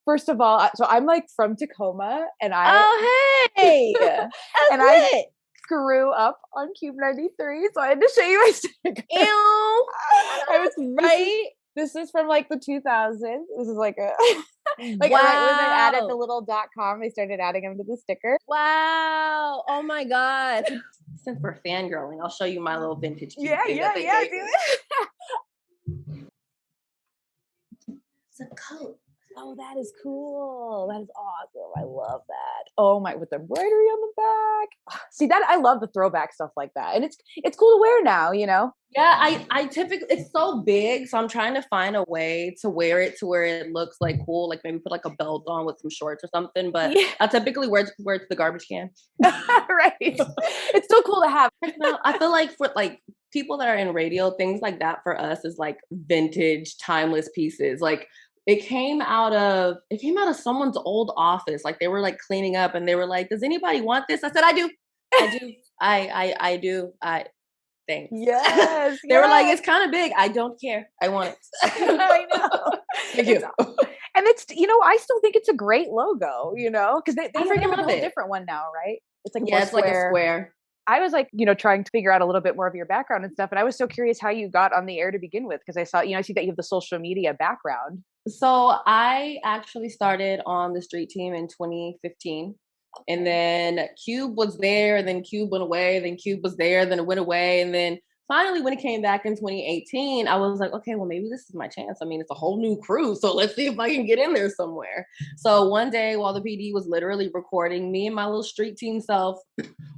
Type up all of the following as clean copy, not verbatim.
first of all, so I'm like from Tacoma, and Oh, hey, that's I lit. grew up on Cube 93, so I had to show you my sticker. Ew, I know that's right. This is from like the 2000s. This is like a like right when they added the Wow. little .com, they started adding them to the sticker. Wow. Oh my God. Since we're fangirling, I'll show you my little vintage cube thing that they gave Do me. it. It's a coat. Oh, that is cool. That is awesome. I love that. Oh my, with the embroidery on the back. See that I love the throwback stuff like that. And it's cool to wear now, you know? Yeah, I typically, it's so big, so I'm trying to find a way to wear it to where it looks like cool, like maybe put like a belt on with some shorts or something. But Yeah. I typically wear it to the garbage can. Right. It's still cool to have. No, I feel like for like people that are in radio, things like that for us is like vintage, timeless pieces. Like it came out of someone's old office. Like they were like cleaning up and they were like, "Does anybody want this?" I said, "I do. I do. I do. I thanks." Yes. They were like, "It's kind of big. I don't care. I want it." I know. Thank you. And it's, I still think it's a great logo, because they I have freaking a love whole it. different one now, right? It's like Yeah, it's like a square. I was like, trying to figure out a little bit more of your background and stuff. And I was so curious how you got on the air to begin with, because I see that you have the social media background. So I actually started on the street team in 2015. And then Cube was there, and then Cube went away, then Cube was there, then it went away. And then finally, when it came back in 2018, I was like, okay, well, maybe this is my chance. I mean, it's a whole new crew. So let's see if I can get in there somewhere. So one day while the PD was literally recording, me and my little street team self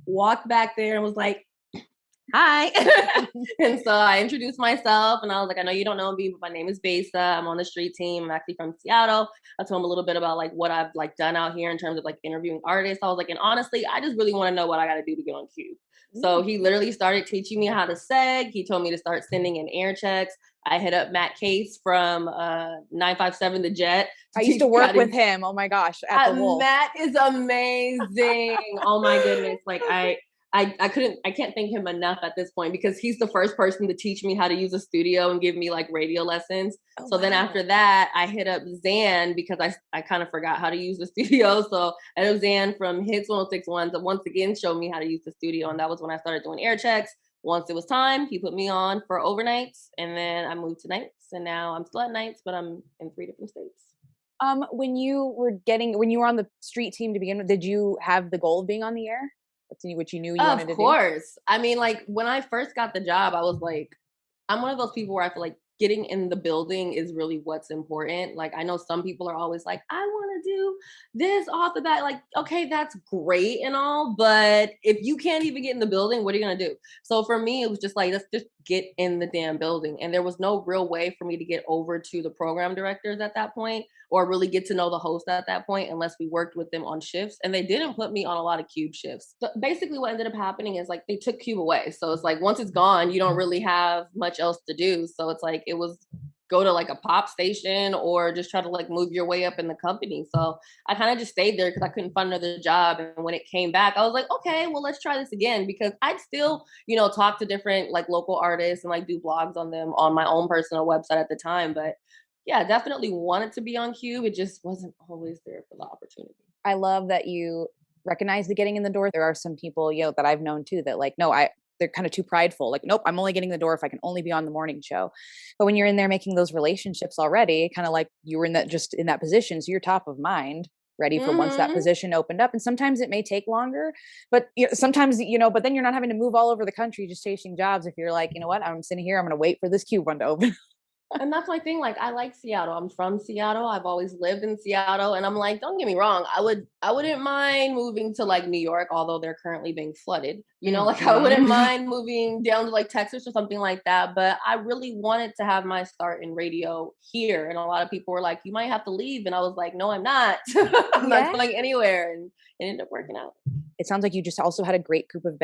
walked back there and was like, hi. And so I introduced myself and I was like, I know you don't know me, but my name is Besa. I'm on the street team. I'm actually from Seattle. I told him a little bit about like what I've like done out here in terms of like interviewing artists. I was like, and honestly, I just really want to know what I got to do to get on Cube. So he literally started teaching me how to seg. He told me to start sending in air checks. I hit up Matt Case from 957 The Jet. I used to work with him. Oh my gosh, at the Wolf. Matt is amazing. Oh my goodness. Like I can't thank him enough at this point because he's the first person to teach me how to use a studio and give me like radio lessons. Oh, so wow. Then after that, I hit up Zan because I kind of forgot how to use the studio. So I know Zan from Hits 106.1 to once again showed me how to use the studio. And that was when I started doing air checks. Once it was time, he put me on for overnights and then I moved to nights. And now I'm still at nights, but I'm in 3 different states. When you were on the street team to begin with, did you have the goal of being on the air? That's what you knew you wanted to do? Of course. I mean, like when I first got the job, I was like, I'm one of those people where I feel like getting in the building is really what's important. Like I know some people are always like, I want to do this off the bat. Like, okay, that's great and all, but if you can't even get in the building, what are you gonna do? So for me, it was just like, let's just get in the damn building. And there was no real way for me to get over to the program directors at that point or really get to know the host at that point unless we worked with them on shifts. And they didn't put me on a lot of Cube shifts. But basically what ended up happening is like they took Cube away. So it's like once it's gone, you don't really have much else to do. So it's like it was go to like a pop station or just try to like move your way up in the company. So I kind of just stayed there because I couldn't find another job. And when it came back, I was like, okay, well, let's try this again because I'd still, talk to different like local artists and like do blogs on them on my own personal website at the time. But yeah, definitely wanted to be on Cube. It just wasn't always there for the opportunity. I love that you recognize the getting in the door. There are some people, that I've known too that like, no, they're kind of too prideful. Like, nope, I'm only getting the door if I can only be on the morning show. But when you're in there making those relationships already, kind of like you were in that position, so you're top of mind, ready for once that position opened up. And sometimes it may take longer, but sometimes, but then you're not having to move all over the country just chasing jobs. If you're like, you know what, I'm sitting here, I'm going to wait for this Cube one to open. And that's my thing. Like, I like Seattle. I'm from Seattle. I've always lived in Seattle. And I'm like, don't get me wrong. I wouldn't mind moving to like New York, although they're currently being flooded. I wouldn't mind moving down to like Texas or something like that. But I really wanted to have my start in radio here. And a lot of people were like, you might have to leave. And I was like, no, I'm not. I'm not going anywhere. And it ended up working out. It sounds like you just also had a great group of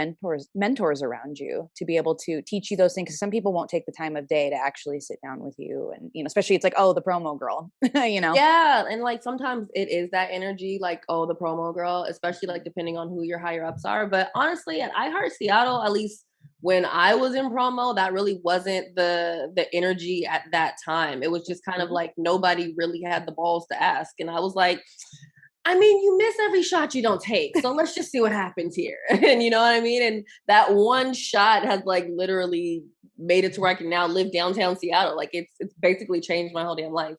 mentors around you to be able to teach you those things. Because some people won't take the time of day to actually sit down with you. And, especially it's like, oh, the promo girl, Yeah. And like, sometimes it is that energy, like, oh, the promo girl, especially like depending on who your higher ups are. But honestly, at iHeart Seattle, at least when I was in promo, that really wasn't the energy at that time. It was just kind of Mhm. like nobody really had the balls to ask. And I was like, I mean, you miss every shot you don't take. So let's just see what happens here. And you know what I mean? And that one shot has like literally made it to where I can now live downtown Seattle. Like it's basically changed my whole damn life.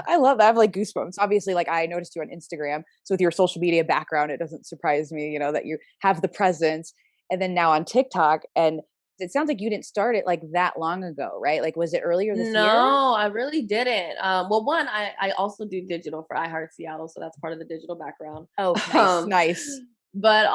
I love that. I have like goosebumps. Obviously, like I noticed you on Instagram. So with your social media background, it doesn't surprise me, that you have the presence. And then now on TikTok, and it sounds like you didn't start it like that long ago, right? Like was it earlier this year? No, I really didn't. Well, one, I also do digital for iHeart Seattle, so that's part of the digital background. Oh, nice, Um, nice. but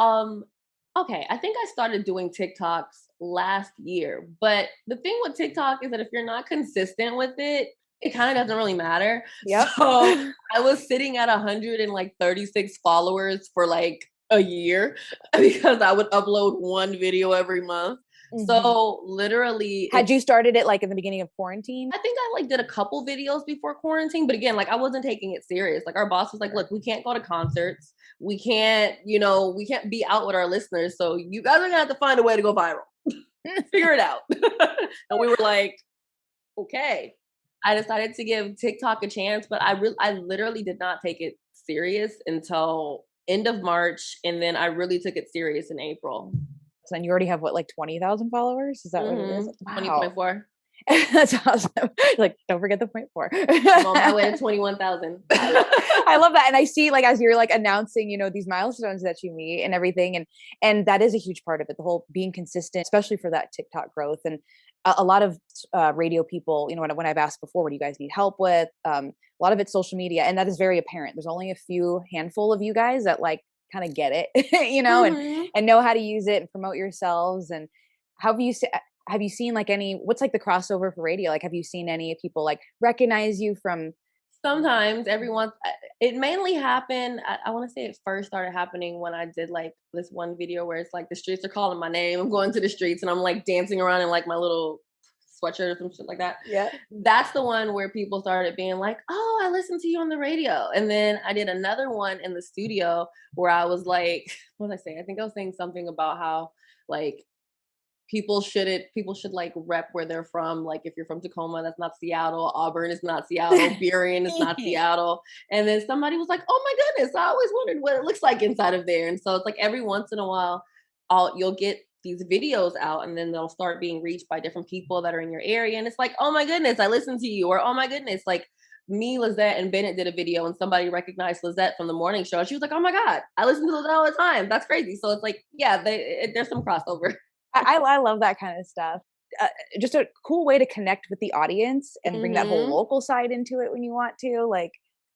okay, I think I started doing TikToks last year. But the thing with TikTok is that if you're not consistent with it, it kind of doesn't really matter. Yep. So I was sitting at 136 followers for like a year because I would upload one video every month. Mhm. So literally, Had you started it like in the beginning of quarantine? I think I like did a couple videos before quarantine, but again, like I wasn't taking it serious. Like our boss was like, Sure. "Look, we can't go to concerts. We can't, we can't be out with our listeners. So you guys are gonna have to find a way to go viral. Figure it out." And we were like, "Okay." I decided to give TikTok a chance, but I literally did not take it serious until end of March, and then I really took it serious in April. So then you already have what, like 20,000 followers? Is that what it is? Wow. 20.4. That's awesome. Like, don't forget the point four. I'm on my way to 21,000. I love that. And I see like as you're like announcing, these milestones that you meet and everything. And that is a huge part of it, the whole being consistent, especially for that TikTok growth. And a lot of radio people, when I've asked before, what do you guys need help with? A lot of it's social media, and that is very apparent. There's only a few handful of you guys that like kind of get it, and Mhm. know how to use it and promote yourselves. And how have you seen like what's like the crossover for radio? Like, have you seen any people like recognize you from? Sometimes every once it mainly happened. I want to say it first started happening when I did like this one video where it's like the streets are calling my name. I'm going to the streets and I'm like dancing around in like my little sweatshirt or some shit like that. Yeah. That's the one where people started being like, "Oh, I listened to you on the radio." And then I did another one in the studio where I was like, what was I saying? I think I was saying something about how like people should like rep where they're from. Like if you're from Tacoma, that's not Seattle. Auburn is not Seattle. Burien is not Seattle. And then somebody was like, "Oh my goodness, I always wondered what it looks like inside of there." And so it's like every once in a while, you'll get these videos out and then they'll start being reached by different people that are in your area. And it's like, "Oh my goodness, I listened to you," or "Oh my goodness, like me, Lizette, and Bennett did a video and somebody recognized Lizette from the morning show. She was like, "Oh my God, I listen to Lizette all the time. That's crazy." So it's like, yeah, there's some crossover. I love that kind of stuff. Just a cool way to connect with the audience and bring that whole Hmm. local side into it when you want to. Like,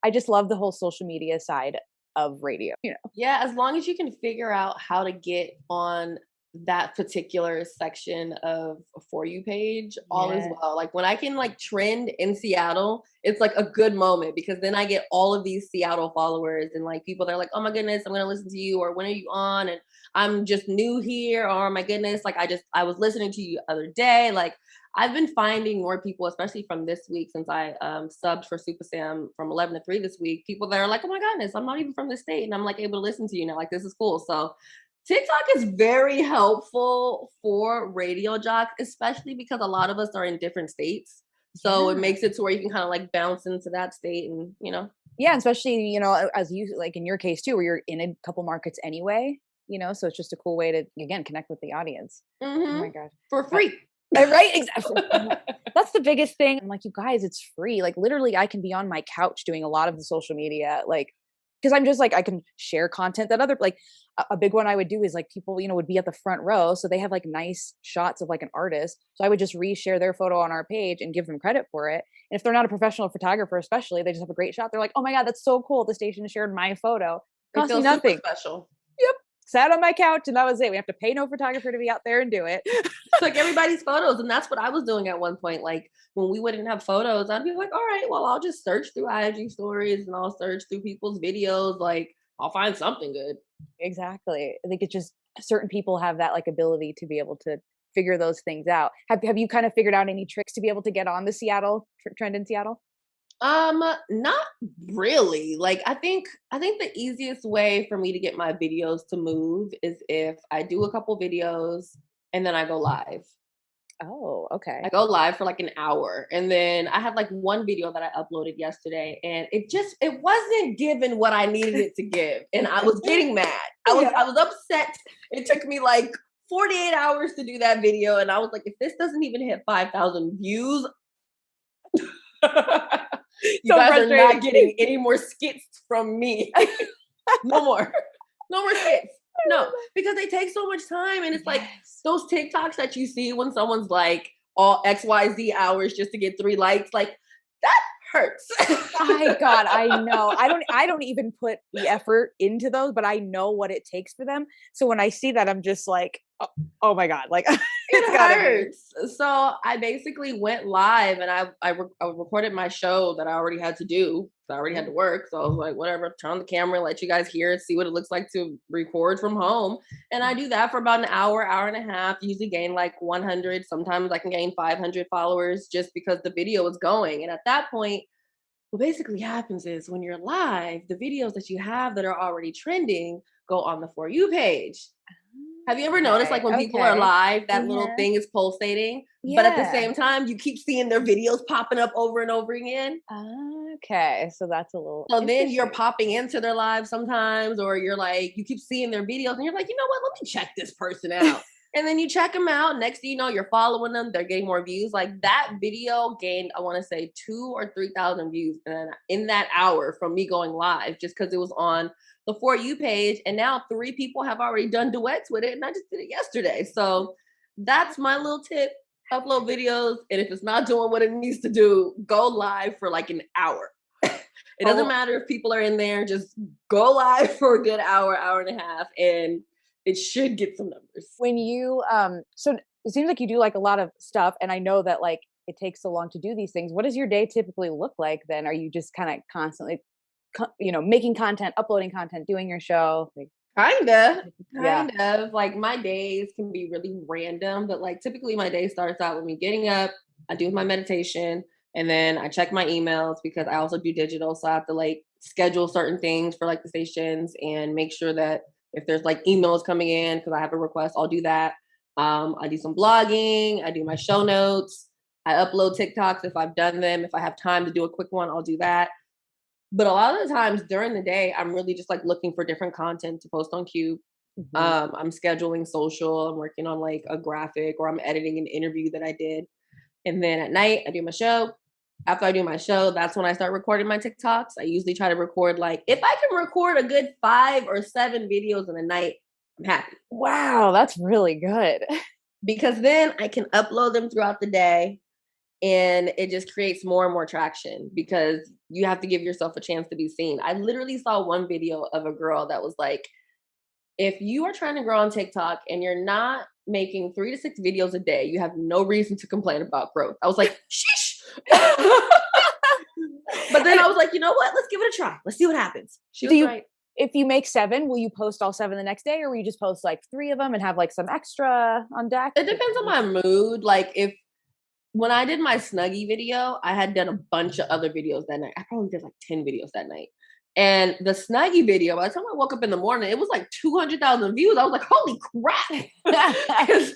I just love the whole social media side of radio. Yeah, as long as you can figure out how to get on that particular section of a For You page, all is Yeah. well. Like when I can like trend in Seattle, it's like a good moment because then I get all of these Seattle followers and like people that are like, "Oh my goodness, I'm gonna listen to you," or "When are you on?" And I'm just new here, or "Oh my goodness, like I was listening to you the other day." Like I've been finding more people, especially from this week, since I subbed for Super Sam from 11 to 3 this week. People that are like, "Oh my goodness, I'm not even from the state, and I'm like able to listen to you now. Like this is cool." So TikTok is very helpful for radio jocks, especially because a lot of us are in different states. So it Yeah. makes it to where you can kind of like bounce into that state and Yeah. Especially, as you like in your case too, where you're in a couple markets anyway, so it's just a cool way to, again, connect with the audience. Oh hmm my God. for Uh, free. right? Exactly. That's the biggest thing. I'm like, you guys, it's free. Like literally I can be on my couch doing a lot of the social media, like, because I'm just like, I can share content that other, like a big one I would do is like people, would be at the front row. So they have like nice shots of like an artist. So I would just reshare their photo on our page and give them credit for it. And if they're not a professional photographer, especially, they just have a great shot. They're like, oh my God, that's so cool. The station shared my photo. It Cost me feels super nothing. special. Yep. Sat on my couch and that was it. We have to pay no photographer to be out there and do it. Took everybody's photos, and that's what I was doing at one point. Like when we wouldn't have photos, I'd be like, "All right, well, I'll just search through IG stories and I'll search through people's videos. Like I'll find something good." Exactly. I think it's just certain people have that like ability to be able to figure those things out. Have you kind of figured out any tricks to be able to get on the Seattle trend in Seattle? Not really. Like I think the easiest way for me to get my videos to move is if I do a couple videos and then I go live. Oh, okay. I go live for like an hour. And then I had like one video that I uploaded yesterday and it wasn't giving what I needed it to give. And I was getting mad. Yeah. I was upset. It took me like 48 hours to do that video. And I was like, if this doesn't even hit 5,000 views, you So guys are not frustrating. getting any more skits from me. No more. No more skits. No, because they take so much time. And it's like Yes. those TikToks that you see when someone's like all XYZ hours just to get 3 likes, like that hurts. My God, I know. I don't even put the effort into those, but I know what it takes for them. So when I see that, I'm just like, oh my God, like it's It gotta be. hurts. So I basically went live and I recorded my show that I already had to do. So I already had to work. So I was like, whatever, turn on the camera, let you guys hear it, see what it looks like to record from home. And I do that for about an hour, hour and a half, usually gain like 100. Sometimes I can gain 500 followers just because the video is going. And at that point, what basically happens is when you're live, the videos that you have that are already trending go on the For You page. Have you ever noticed, like, Okay, when people are okay. live, that little Yeah. thing is pulsating, but at the Yeah. same time, you keep seeing their videos popping up over and over again? Okay. So that's a little So then you're interesting. popping into their lives sometimes, or you're like, you keep seeing their videos and you're like, you know what? Let me check this person out. And then you check them out. Next thing you know, you're following them. They're getting more views. Like that video gained, I want to say 2 or 3,000 views in that hour from me going live, just because it was on the For You page. And now 3 people have already done duets with it. And I just did it yesterday. So that's my little tip. Upload videos. And if it's not doing what it needs to do, go live for like an hour. It doesn't Oh, matter if people are in there, just go live for a good hour, hour and a half, and it should get some numbers. when you so it seems like you do like a lot of stuff, and I know that like it takes so long to do these things. What does your day typically look like then? Are you just kind of constantly making content, uploading content, doing your show? Like, Kinda, yeah. kind of. Like my days can be really random, but like typically my day starts out with me getting up, I do my meditation, and then I check my emails because I also do digital. So I have to like schedule certain things for like the stations and make sure that if there's like emails coming in because I have a request, I'll do that. I do some blogging, I do my show notes, I upload TikToks if I've done them. If I have time to do a quick one, I'll do that. But a lot of the times during the day, I'm really just like looking for different content to post on Cube. Mhm. I'm scheduling social, I'm working on like a graphic, or I'm editing an interview that I did. And then at night, I do my show. After I do my show, that's when I start recording my TikToks. I usually try to record like if I can record a good 5 or 7 videos in a night, I'm happy Wow, that's really good. because then I can upload them throughout the day and it just creates more and more traction because you have to give yourself a chance to be seen. I literally saw one video of a girl that was like, if you are trying to grow on TikTok and you're not making 3 to 6 videos a day, you have no reason to complain about growth. I was like, sheesh. But then And I was like, you know what? Let's give it a try. Let's see what happens. She do was you right. if you make 7, will you post all 7 the next day, or will you just post like 3 of them and have like some extra on deck? It depends on my mood. Like if when I did my Snuggie video, I had done a bunch of other videos that night. I probably did like 10 videos that night. And the Snuggie video, by the time I woke up in the morning, it was like 200,000 views. I was like, holy crap. 'Cause,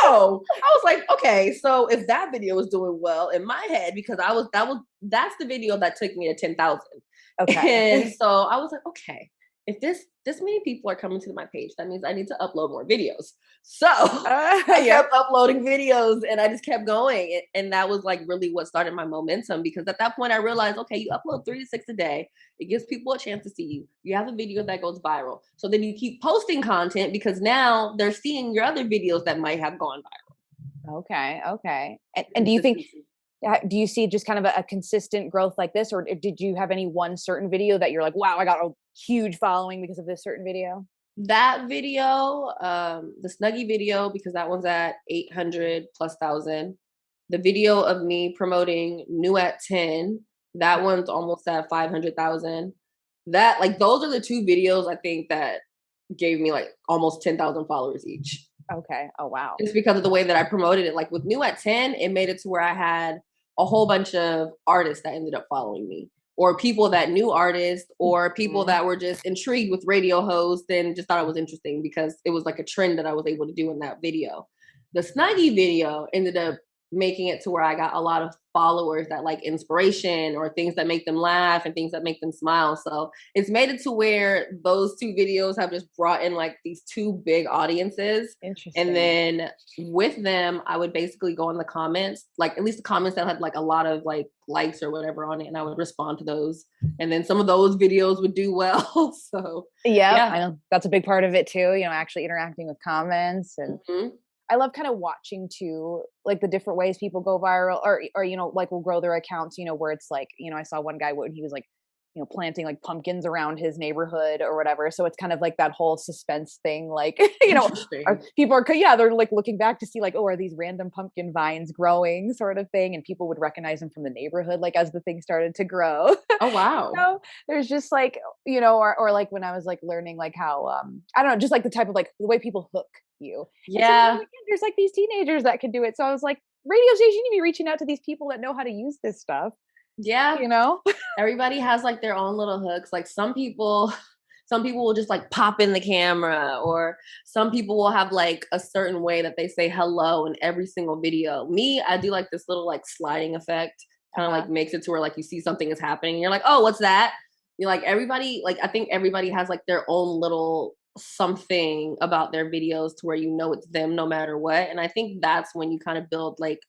whoa. I was like, okay, so if that video was doing well in my head, because that's the video that took me to 10,000. Okay. And so I was like, okay, if this many people are coming to my page, that means I need to upload more videos. So I Yep. kept uploading videos and I just kept going. And that was like really what started my momentum because at that point I realized, okay, you upload 3 to 6 a day. It gives people a chance to see you. You have a video that goes viral. So then you keep posting content because now they're seeing your other videos that might have gone Okay, okay. viral. And do you think Consistency. do you see just kind of a consistent growth like this, or did you have any one certain video that you're like, wow, I got a huge following because of this certain video? That video, the Snuggie video, because that one's at 800 plus thousand. The video of me promoting New at 10, that one's almost at 500,000. That, like, those are the 2 videos I think that gave me like almost 10,000 followers each. Okay. Oh wow. Just because of the way that I promoted it. Like with New at 10, it made it to where I had a whole bunch of artists that ended up following me. or people that knew artists, or people Mhm. that were just intrigued with radio hosts and just thought it was interesting because it was like a trend that I was able to do in that video. The Snuggie video ended up making it to where I got a lot of followers that like inspiration or things that make them laugh and things that make them smile. So it's made it to where those two videos have just brought in like these two big audiences. And Interesting. then with them, I would basically go in the comments, like at least the comments that had like a lot of like likes or whatever on it, and I would respond to those. And then some of those videos would do well. So Yep, yeah. I know that's a big part of it too, you know, actually interacting with comments. And Mhm. I love kind of watching too, like the different ways people go viral, or you know, like will grow their accounts. You know, where it's like, you know, I saw one guy when he was like, you know, planting like pumpkins around his neighborhood or whatever. So it's kind of like that whole suspense thing. Like, you know, are Interesting. people are yeah, they're like looking back to see like, oh, are these random pumpkin vines growing, sort of thing, and people would recognize them from the neighborhood, like as the thing started to grow. Oh wow. So there's just like, you know, or like when I was like learning like how I don't know, just like the type of like the way people hook you. And so then Yeah. again, there's like these teenagers that can do it. So I was like, radio station, you need to be reaching out to these people that know how to use this stuff, Yeah. you know? Everybody has like their own little hooks. Like some people will just like pop in the camera, or some people will have like a certain way that they say hello in every single video. Me, I do like this little like sliding effect, kind of Uh-huh. like makes it to where like you see something is happening and you're like, oh, what's that? You're like everybody, like I think everybody has like their own little something about their videos to where you know it's them no matter what. And I think that's when you kind of build like,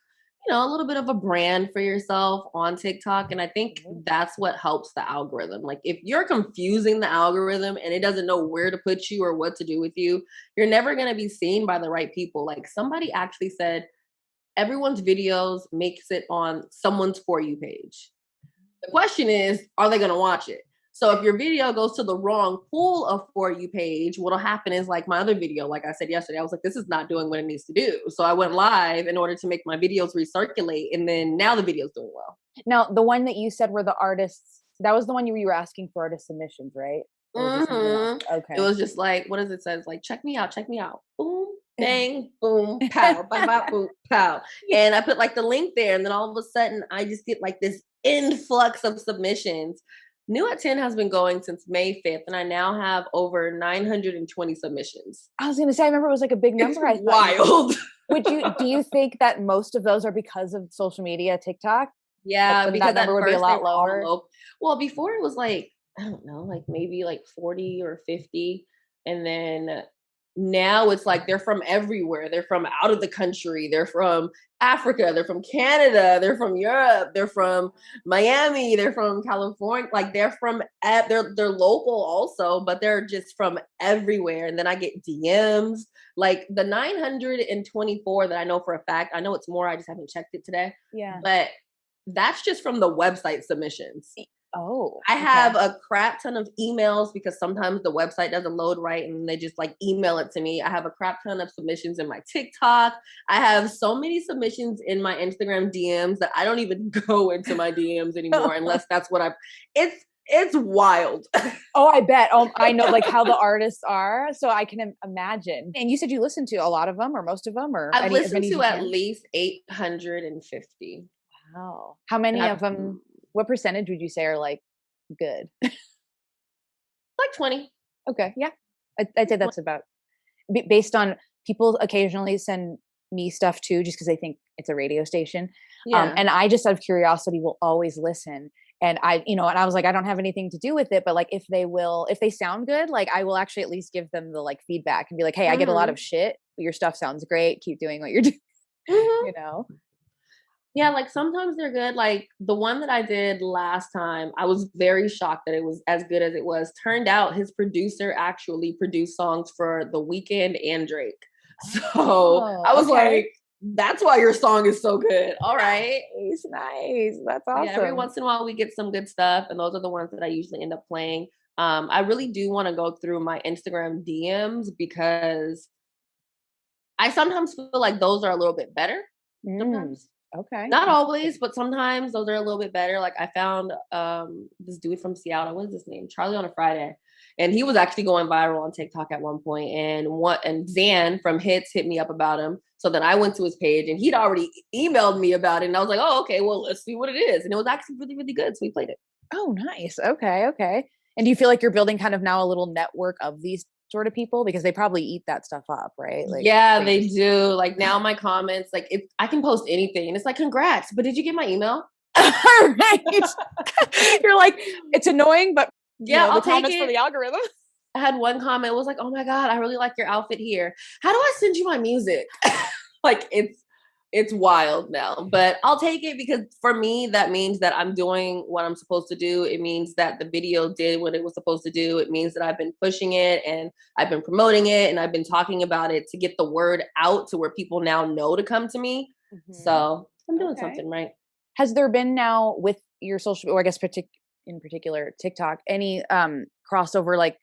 you know, a little bit of a brand for yourself on TikTok. And I think Mhm. that's what helps the algorithm. Like if you're confusing the algorithm and it doesn't know where to put you or what to do with you, you're never going to be seen by the right people. Like somebody actually said, everyone's videos makes it on someone's For You page. The question is, are they going to watch it? So if your video goes to the wrong pool of For You page, what'll happen is like my other video, like I said yesterday, I was like, this is not doing what it needs to do. So I went live in order to make my videos recirculate. And then now the video's doing well. Now, the one that you said were the artists, that was the one you were asking for artist submissions, right? Or was it something else? It Okay. was just like, what does it says? Like, check me out. Boom, bang, boom, pow, ba ba boom, pow. Yeah. And I put like the link there, and then all of a sudden I just get like this influx of submissions. New at 10 has been going since May 5th, and I now have over 920 submissions. I was gonna say, I remember it was like a big It's number. I thought you wild. would you do you think that most of those are because of social media, TikTok? Like Yeah, then that because number at would be a first they lot were all lower? local. Well, before it was like, I don't know, like maybe like 40 or 50. And then now it's like they're from everywhere. They're from out of the country. They're from Africa. They're from Canada. They're from Europe. They're from Miami. They're from California. Like they're local also, but they're just from everywhere. And then I get DMs. Like the 924 that I know for a fact. I know it's more. I just haven't checked it today. Yeah. But that's just from the website submissions. Oh, I okay. have a crap ton of emails because sometimes the website doesn't load right and they just like email it to me. I have a crap ton of submissions in my TikTok. I have so many submissions in my Instagram DMs that I don't even go into my DMs anymore unless that's what I it's wild. Oh, I bet. Oh, I know like how the artists are, so I can imagine. And you said you listened to a lot of them or most of them or I've any as listened many as to you at can? least 850. Wow. How And many I've of them, what percentage would you say are like good? like 20. Okay, yeah. I'd say that's about based on people occasionally send me stuff too, just because they think it's a radio station. Yeah. And I just out of curiosity will always listen. And I, you know, and I was like, I don't have anything to do with it, but like if they sound good, like I will actually at least give them the like feedback and be like, hey, I get a lot Mhm. of shit, but your stuff sounds great. Keep doing what you're doing, Mhm. you know? Yeah, like sometimes they're good. Like the one that I did last time, I was very shocked that it was as good as it was. Turned out his producer actually produced songs for The Weeknd and Drake. So Oh, I was okay. like, that's why your song is so good. All right. Nice, nice. That's Yeah, every awesome. once in a while we get some good stuff, and those are the ones that I usually end up playing. I really do want to go through my Instagram DMs because I sometimes feel like those are a little bit better. Mm, Sometimes. okay. Not always, Interesting. but sometimes those are a little bit better. Like I found this dude from Seattle. What is his name? Charlie on a Friday. And he was actually going viral on TikTok at one point. And Zan from Hits hit me up about him. So then I went to his page and he'd already emailed me about it. And I was like, oh, okay, well, let's see what it is. And it was actually really, really good. So we played it. Oh, nice. Okay, okay. And do you feel like you're building kind of now a little network of these sort of people because they probably eat that stuff up, right? Like Yeah, they they just do. Like now my comments, like if I can post anything and it's like, congrats, but did you get my email? right. You're like, it's annoying, but Yeah, the I'll take comments for it. the algorithm. I had one comment, it was like, oh my God, I really like your outfit here. How do I send you my music? Like it's wild now. But I'll take it because for me, that means that I'm doing what I'm supposed to do. It means that the video did what it was supposed to do. It means that I've been pushing it and I've been promoting it and I've been talking about it to get the word out to where people now know to come to me. Mhm. So I'm doing Okay. something right. Has there been now with your social, or I guess in particular TikTok, any crossover like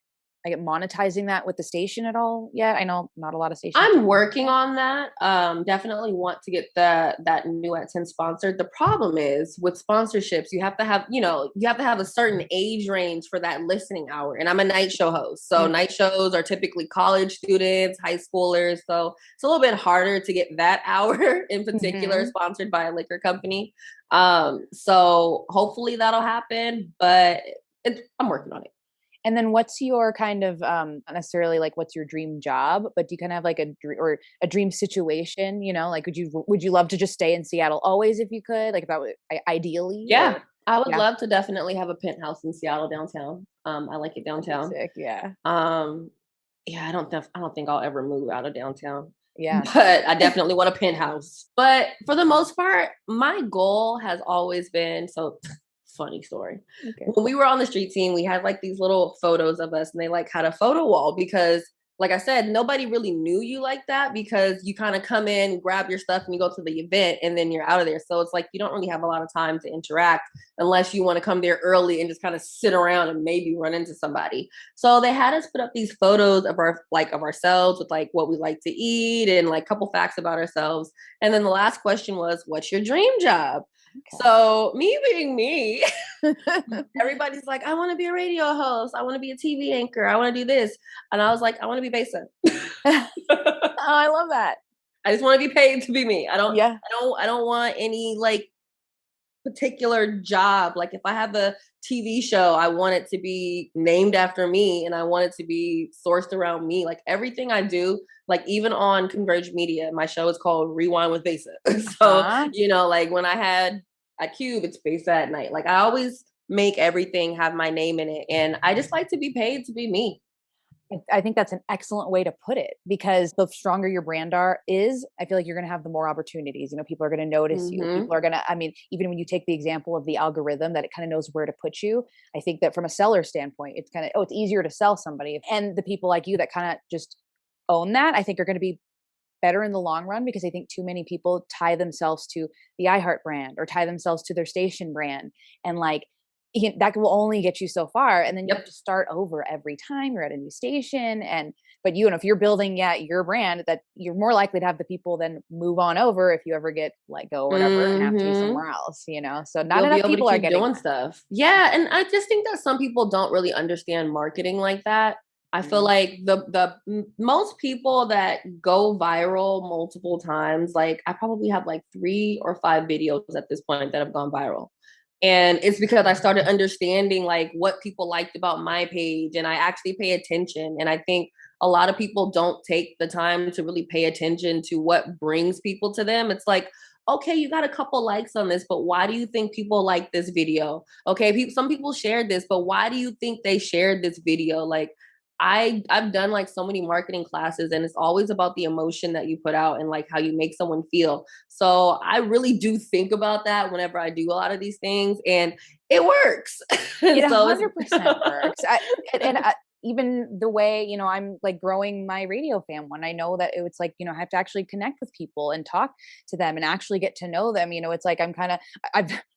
monetizing that with the station at all yet? I know not a lot of stations do I'm that working yet. on that. Definitely want to get that new at 10 sponsored. The problem is with sponsorships, you have to have, you have to have a certain age range for that listening hour. And I'm a night show host. So Mm. night shows are typically college students, high schoolers. So it's a little bit harder to get that hour in particular Mhm. sponsored by a liquor company. So hopefully that'll happen, but I'm working on it. And then what's your kind of not necessarily like what's your dream job, but do you kind of have like or a dream situation, like would you love to just stay in Seattle always if you could? Like if that was ideally Yeah. or I would yeah, love to definitely have a penthouse in Seattle downtown. I like it that'd be downtown. sick. Yeah. Um, yeah, I don't think I'll ever move out of downtown, Yeah. but I definitely want a penthouse. But for the most part, my goal has always been so. Funny story. Okay. When we were on the street team, we had like these little photos of us, and they like had a photo wall because, like I said, nobody really knew you like that because you kind of come in, grab your stuff, and you go to the event, and then you're out of there. So it's like you don't really have a lot of time to interact unless you want to come there early and just kind of sit around and maybe run into somebody. So they had us put up these photos of of ourselves with like what we like to eat and like a couple facts about ourselves. And then the last question was, "What's your dream job?" So me being me, Okay. everybody's like, I want to be a radio host. I want to be a TV anchor. I want to do this. And I was like, I want to be Besa. Oh, I love that. I just want to be paid to be me. Yeah. I don't want any like particular job. Like if I have a TV show, I want it to be named after me and I want it to be sourced around me. Like everything I do, like even on Converge Media, my show is called Rewind with Besa. So, Uh-huh. like when I had at Cube, it's Besa at Night. Like I always make everything have my name in it. And I just like to be paid to be me. I think that's an excellent way to put it because the stronger your brand I feel like you're going to have the more opportunities. People are going to notice you. Hmm. People are going to, I mean, even when you take the example of the algorithm that it kind of knows where to put you, I think that from a seller standpoint, it's kind of, it's easier to sell somebody. And the people like you that kind of just own that, I think are going to be better in the long run because I think too many people tie themselves to the iHeart brand or tie themselves to their station brand. And like, that will only get you so far. And then you have Yep. to start over every time you're at a new station. But if you're building, your brand, that you're more likely to have the people then move on over if you ever get let go or whatever and have to be Hmm. somewhere else. So not You'll be enough able to people are keep getting doing stuff. Yeah, and I just think that some people don't really understand marketing like that. I feel that. like most people that go viral multiple times, like I probably have like 3 or 5 videos at this point that have gone viral. And it's because I started understanding like what people liked about my page and I actually pay attention. And I think a lot of people don't take the time to really pay attention to what brings people to them. It's like, okay, you got a couple likes on this, but why do you think people like this video? Okay, some people shared this, but why do you think they shared this video? Like I've done like so many marketing classes and it's always about the emotion that you put out and like how you make someone feel. So I really do think about that whenever I do a lot of these things and it works. It And so it's 100% works. Even the way, I'm like growing my radio fam when I know that it's like, I have to actually connect with people and talk to them and actually get to know them. It's like I'm kind of,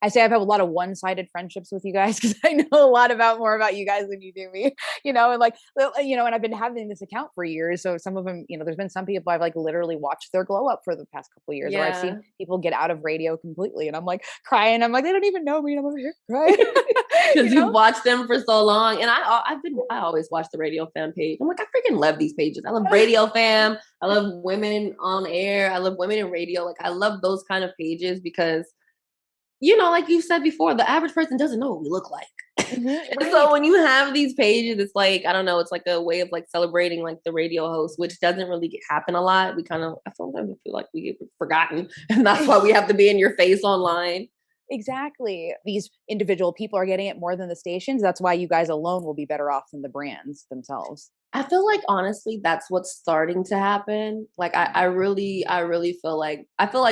I say I've had a lot of one-sided friendships with you guys because I know a lot more about you guys than you do me, and like, and I've been having this account for years. So some of them, there's been some people I've like literally watched their glow up for the past couple of years, or I've seen yeah. people get out of radio completely. And I'm like crying. I'm like, they don't even know me. And I'm over here crying. Because you you've know? watched them for so long, and I always watch the Radio Fam page. I'm like, I freaking love these pages. I love Radio Fam. I love women on air. I love women in radio. Like I love those kind of pages because like you said before, the average person doesn't know what we look like. And so when you have these pages, it's like, I don't know, it's like a way of like celebrating like the radio host, which doesn't really happen a lot. We kind of, I sometimes feel like we get forgotten. And that's why we have to be in your face online. Exactly. These individual people are getting it more than the stations. That's why you guys alone will be better off than the brands themselves. I feel like honestly, that's what's starting to happen. Like I really feel like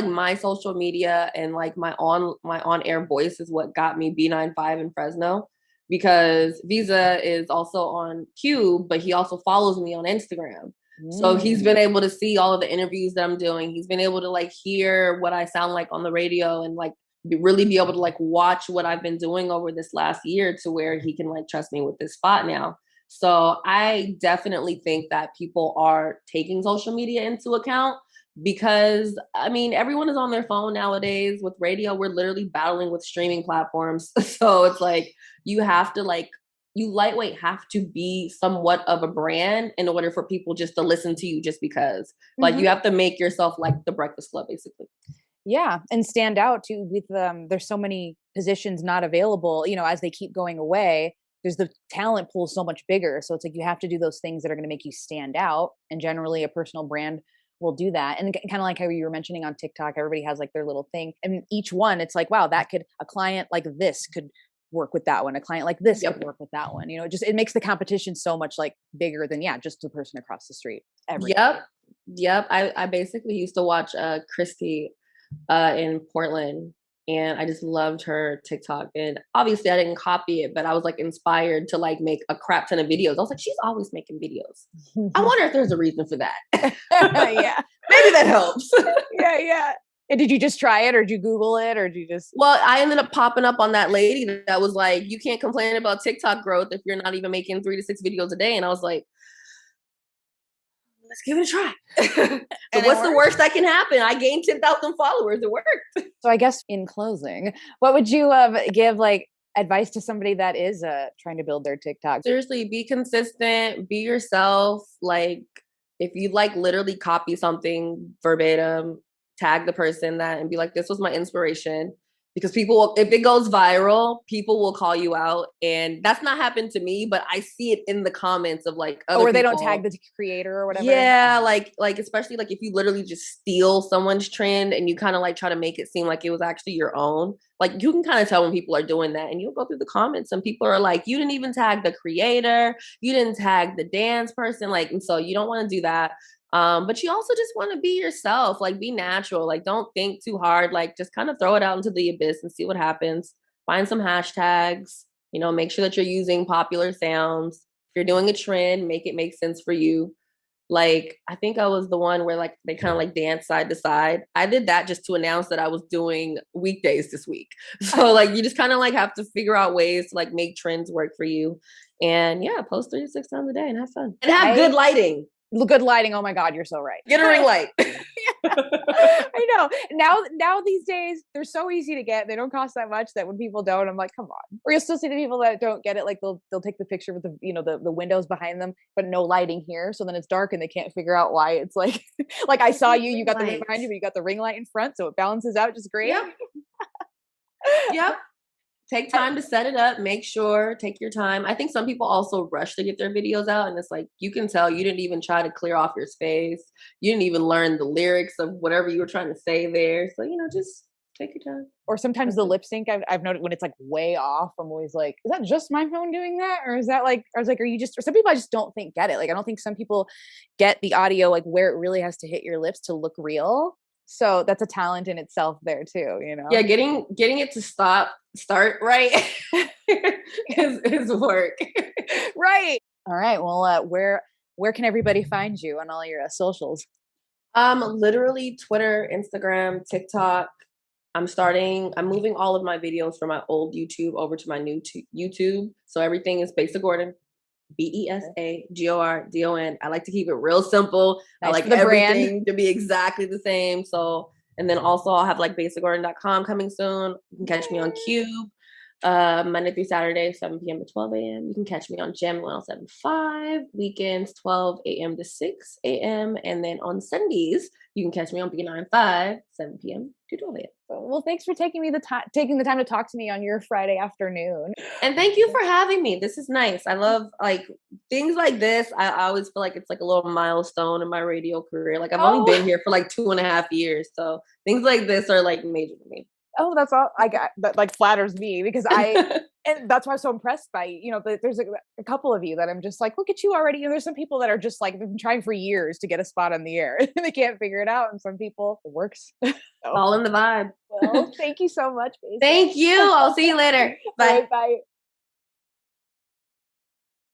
my social media and like my on air voice is what got me B95 in Fresno, because Visa is also on Cube, but he also follows me on Instagram. So he's been able to see all of the interviews that I'm doing. He's been able to like hear what I sound like on the radio, and like really be able to like watch what I've been doing over this last year, to where he can like trust me with this spot now. So I definitely think that people are taking social media into account, because I mean, everyone is on their phone nowadays. With radio, we're literally battling with streaming platforms. So it's like you have to like, you lightweight have to be somewhat of a brand in order for people just to listen to you just because. Like you have to make yourself like the Breakfast Club, basically. Yeah, and stand out too with there's so many positions not available, as they keep going away. There's the talent pool so much bigger. So it's like you have to do those things that are going to make you stand out. And generally a personal brand will do that. And kind of like how you were mentioning on TikTok, everybody has like their little thing. And each one, it's like, wow, a client like this could work with that one. A client like this could work with that one. It makes the competition so much like bigger than, yeah, just the person across the street. Yep. Yep. I basically used to watch Christy in Portland, and I just loved her TikTok. And obviously I didn't copy it, but I was like inspired to like make a crap ton of videos. I was like, she's always making videos. I wonder if there's a reason for that. Yeah. Maybe that helps. Yeah. And did you just try it, or did you Google it, or did you just? Well, I ended up popping up on that lady that was like, you can't complain about TikTok growth if you're not even making 3 to 6 videos a day. And I was like, let's give it a try. So what's the worst that can happen? I gained 10,000 followers. It worked. So I guess in closing, what would you give like advice to somebody that is trying to build their TikTok? Seriously, be consistent, be yourself. Like if you like literally copy something verbatim, tag the person that and be like, this was my inspiration. Because if it goes viral, people will call you out. And that's not happened to me, but I see it in the comments of like other or they people. don't tag the creator or whatever. Yeah, like especially like if you literally just steal someone's trend and you kind of like try to make it seem like it was actually your own. Like you can kind of tell when people are doing that, and you'll go through the comments and people are like, you didn't even tag the creator, you didn't tag the dance person, like, and so you don't want to do that. But you also just want to be yourself, like be natural, like don't think too hard, like just kind of throw it out into the abyss and see what happens. Find some hashtags, make sure that you're using popular sounds. If you're doing a trend, make it make sense for you. Like, I think I was the one where like they kind of like dance side to side. I did that just to announce that I was doing weekdays this week. So like you just kind of like have to figure out ways to like make trends work for you. And yeah, post 3 to 6 times a day and have fun. And have good lighting. Good lighting. Oh my God, you're so right. Get a ring light. I know. Now these days they're so easy to get. They don't cost that much, that when people don't, I'm like, come on. Or you'll still see the people that don't get it. Like they'll take the picture with the windows behind them, but no lighting here. So then it's dark and they can't figure out why it's like like I saw you got the ring behind you, but you got the ring light in front, so it balances out just great. Yep. Yep. Take time to set it up. Take your time. I think some people also rush to get their videos out, and it's like you can tell you didn't even try to clear off your space. You didn't even learn the lyrics of whatever you were trying to say there. So just take your time. Or sometimes the lip sync, I've noticed when it's like way off, I'm always like, is that just my phone doing that, or is that like? I was like, are you just? Or some people I just don't think get it. Like I don't think some people get the audio like where it really has to hit your lips to look real. So that's a talent in itself there too, Yeah, getting it to start right is work. Right. All right. Well, where can everybody find you on all your socials? Literally Twitter, Instagram, TikTok. I'm moving all of my videos from my old YouTube over to my new YouTube. So everything is Besa Gordon. BESAGORDON. I like to keep it real simple. Nice. I like everything to be exactly the same. So, and then also I'll have like besagordon.com coming soon. You can catch me on Cube. Monday through Saturday, 7 p.m. to 12 a.m. You can catch me on Gem 107.5, weekends 12 a.m. to 6 a.m. And then on Sundays, you can catch me on B95, 7 p.m. to 12 a.m. Well, thanks for taking the time to talk to me on your Friday afternoon. And thank you for having me. This is nice. I love like things like this. I always feel like it's like a little milestone in my radio career. Like I've only been Oh, here for like 2.5 years. So things like this are like major to me. oh, that's all I got. That like flatters me because and that's why I'm so impressed by, there's a couple of you that I'm just like, look at you already. There's some people that are just like, they've been trying for years to get a spot on the air and they can't figure it out. And some people, it works. So, All in the vibe. well, thank you so much, Besa. Thank you. I'll see you later. All Bye. right, bye.